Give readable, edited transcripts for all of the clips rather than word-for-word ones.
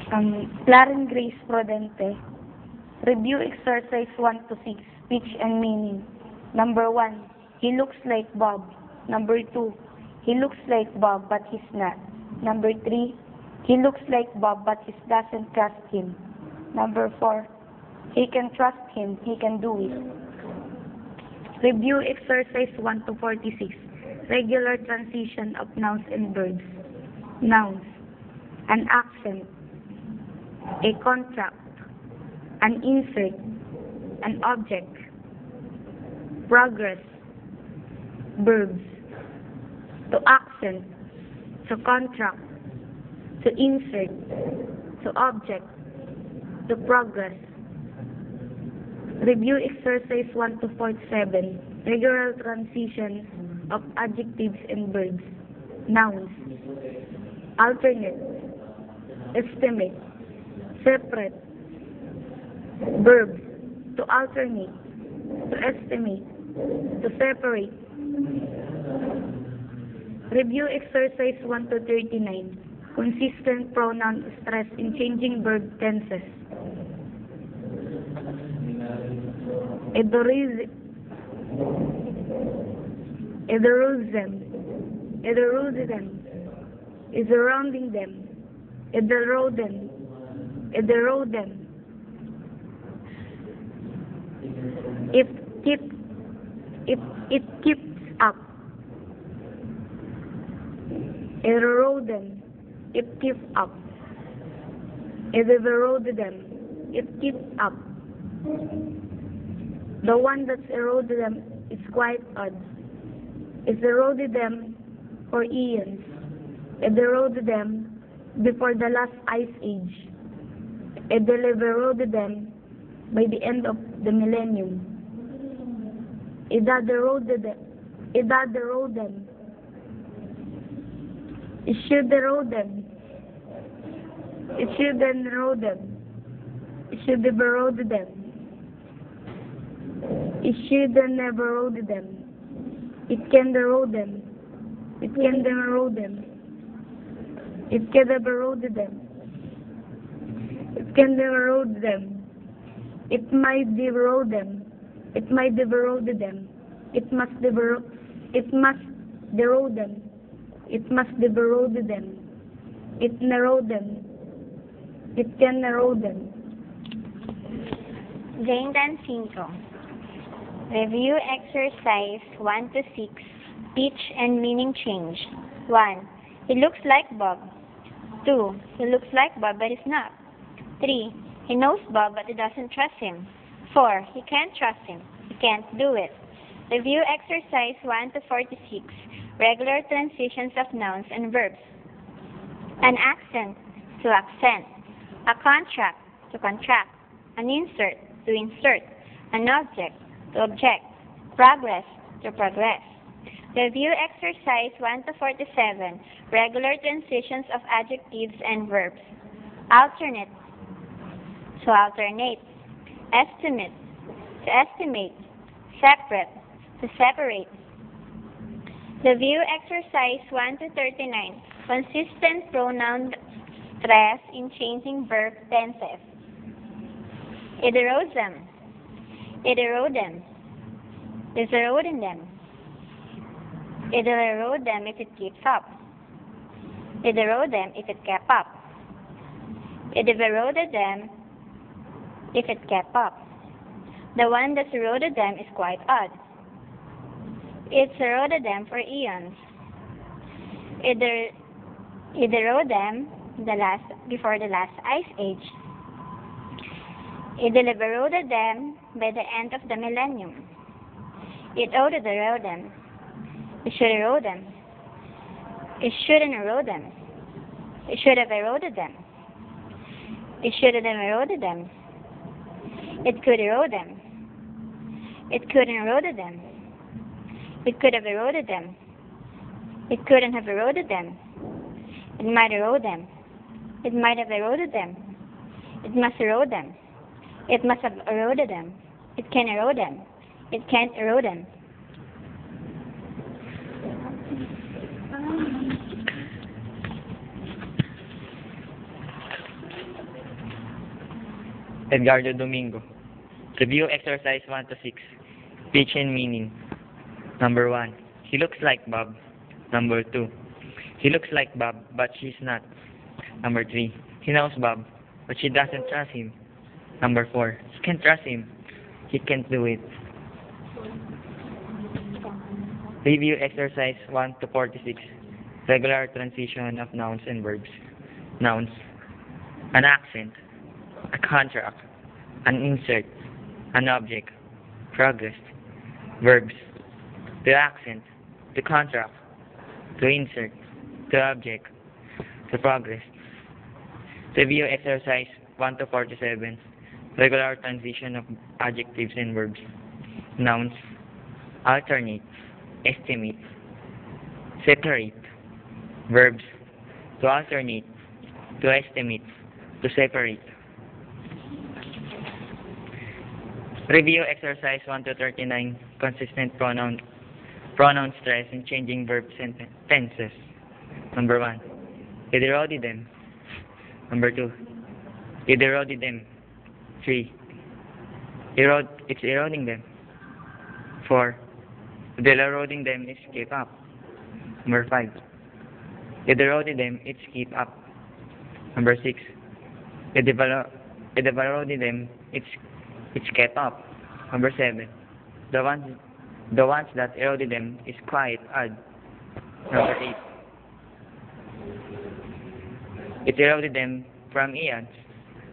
Claren Grace Prudente. Review exercise 1 to 6. Speech and meaning. Number 1. He looks like Bob. Number 2. He looks like Bob but he's not. Number 3. He looks like Bob but he doesn't trust him. Number 4. He can trust him. He can do it. Review exercise 1 to 46. Regular transition of nouns and verbs. Nouns. An accent. A contract. An insert. An object. Progress. Verbs. To accent. To contract. To insert. To object. To progress. Review exercise 1 to 47. Regular transitions of adjectives and verbs. Nouns. Alternate. Estimate. Separate. Verbs. To alternate. To estimate. To separate. Review exercise 1 to 39. Consistent pronoun stress in changing verb tenses. Edorism. Is surrounding them. Erodem. If it keeps up. Erodem. It keeps up. Eroded them. It keeps up. The one that's eroded them is quite odd. It's eroded them for eons. It eroded them before the last ice age. It eroded them by the end of the millennium. It had eroded them. It had eroded them. It should erode them. It shouldn't erode them. It should have eroded them. It shouldn't have eroded them. It can erode them. It can erode them. It can have eroded them. It can erode them. It might erode them. It might have eroded them. It must erode them. It must erode them. It narrowed them. It can erode them. Jane Dan 5. Review exercise 1 to 6. Speech and meaning change. 1. He looks like Bob. 2. He looks like Bob but he's not. 3. He knows Bob but he doesn't trust him. 4. He can't trust him. He can't do it. Review exercise 1 to 46. Regular transitions of nouns and verbs. An accent to accent. A contract to contract. An insert to insert. An object to object. Progress to progress. Review exercise 1 to 47. Regular transitions of adjectives and verbs. Alternate to alternate. Estimate to estimate. Separate to separate. Review exercise 1 to 39. Consistent pronoun stress in changing verb tenses. It erodes them. It erode them. It's eroding them. It'll erode them if it keeps up. It'll erode them if it kept up. It'll have eroded them if it kept up. The one that's eroded them is quite odd. It's eroded them for eons. It eroded them before the last ice age. It will have eroded them by the end of the millennium. It ought to erode them. It should erode them. It shouldn't erode them. It should have eroded them. It shouldn't have eroded them. It could erode them. It couldn't erode them. It could have eroded them. It couldn't have eroded them. It might erode them. It might have eroded them. It must erode them. It must have eroded them. It can erode them. It can't erode them. Edgardo Domingo. Review exercise 1 to 6. Speech and meaning. Number 1. He looks like Bob. Number 2. He looks like Bob, but she's not. Number 3. He knows Bob, but she doesn't trust him. Number 4. She can't trust him. He can't do it. Review exercise 1 to 46. Regular transition of nouns and verbs. Nouns. An accent. A contract. An insert. An object. Progress. Verbs. The accent. The contract. The insert. The object. The progress. Review exercise 1 to 47. Regular transition of adjectives and verbs. Nouns. Alternate. Estimate. Separate. Verbs. To alternate. To estimate. To separate. Review exercise 1 to 39. Consistent pronoun. Pronoun stress in changing verb tenses. Number 1. It eroded them. Number 2. It eroded them. 3. It's eroding them. 4. The eroding them is keep up. Number 5. It eroded them, it's keep up. Number 6. It eroded them, it's kept up. Number 7. The ones that eroded them is quite odd. Number 8. It eroded them from eons.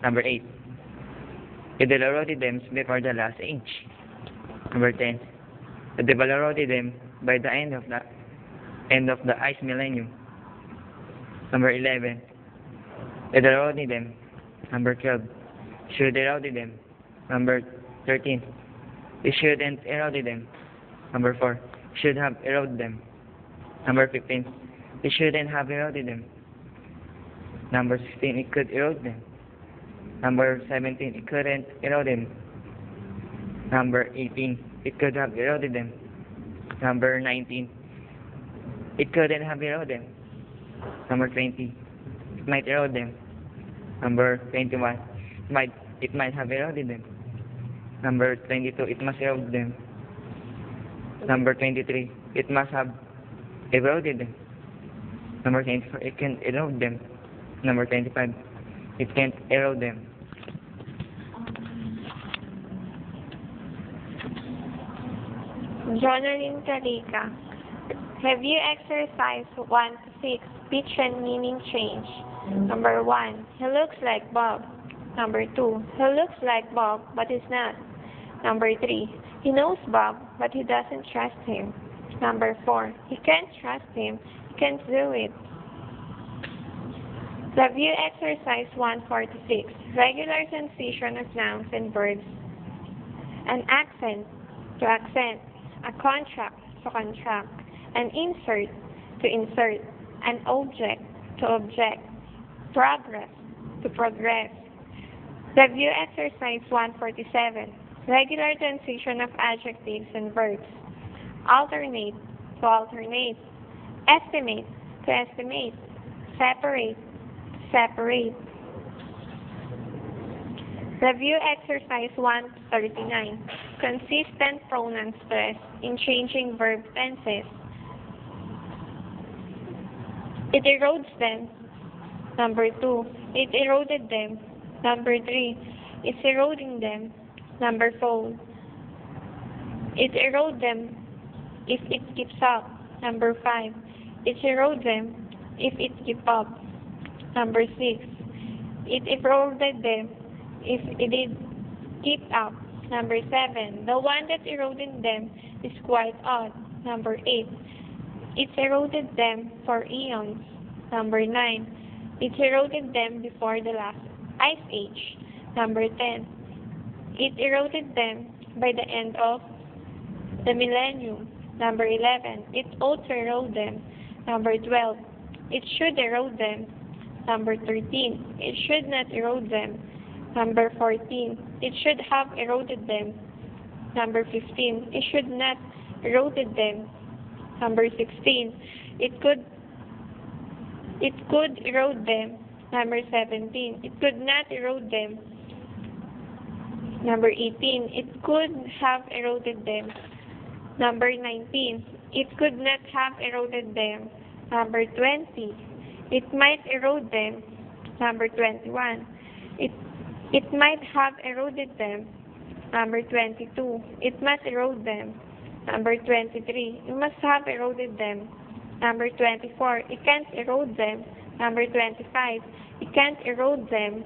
Number 8. It eroded them before the last age. Number 10. It eroded them by the end of the ice millennium. Number 11. It eroded them. Number 12. Should eroded them. Number 13. It shouldn't eroded them. Number 4. Should have eroded them. Number 15. It shouldn't have eroded them. Number 16. It could erode them. Number 17. It couldn't erode them. Number 18. It could have eroded them. Number 19. It couldn't have eroded them. Number 20. It might erode them. Number 21. It might have eroded them. Number 22. It must erode them. Number 23. It must have eroded them. Number 24. It can erode them. Number 25. It can't erode them. Journaling Tarika. Review exercise 1 to 6. Speech and meaning change. Number 1. He looks like Bob. Number 2. He looks like Bob, but he's not. Number 3. He knows Bob, but he doesn't trust him. Number 4. He can't trust him. He can't do it. Review exercise 146. Regular transition of nouns and verbs. An accent to accent. A contract to contract. An insert to insert. An object to object. Progress to progress. Review exercise 147. Regular transition of adjectives and verbs. Alternate to alternate. Estimate to estimate. Separate to separate. Review exercise 139. Consistent pronoun stress in changing verb tenses. It erodes them. Number 2. It eroded them. Number 3. It's eroding them. Number 4. It erodes them if it keeps up. Number 5. It erodes them if it keeps up. Number 6. It eroded them if it did keep up. Number 7. The one that eroded them is quite odd. Number 8. It eroded them for eons. Number 9. It eroded them before the last ice age. Number 10. It eroded them by the end of the millennium. Number 11. It ought to erode them. Number 12. It should erode them. Number 13. It should not erode them. Number 14. It should have eroded them. Number 15. It should not eroded them. Number 16. It could erode them. Number 17. It could not erode them. Number 18, it could have eroded them. Number 19, it could not have eroded them. Number 20, it might erode them. Number 21, it might have eroded them. Number 22, it must erode them. Number 23, it must have eroded them. Number 24, it can't erode them. Number 25, it can't erode them.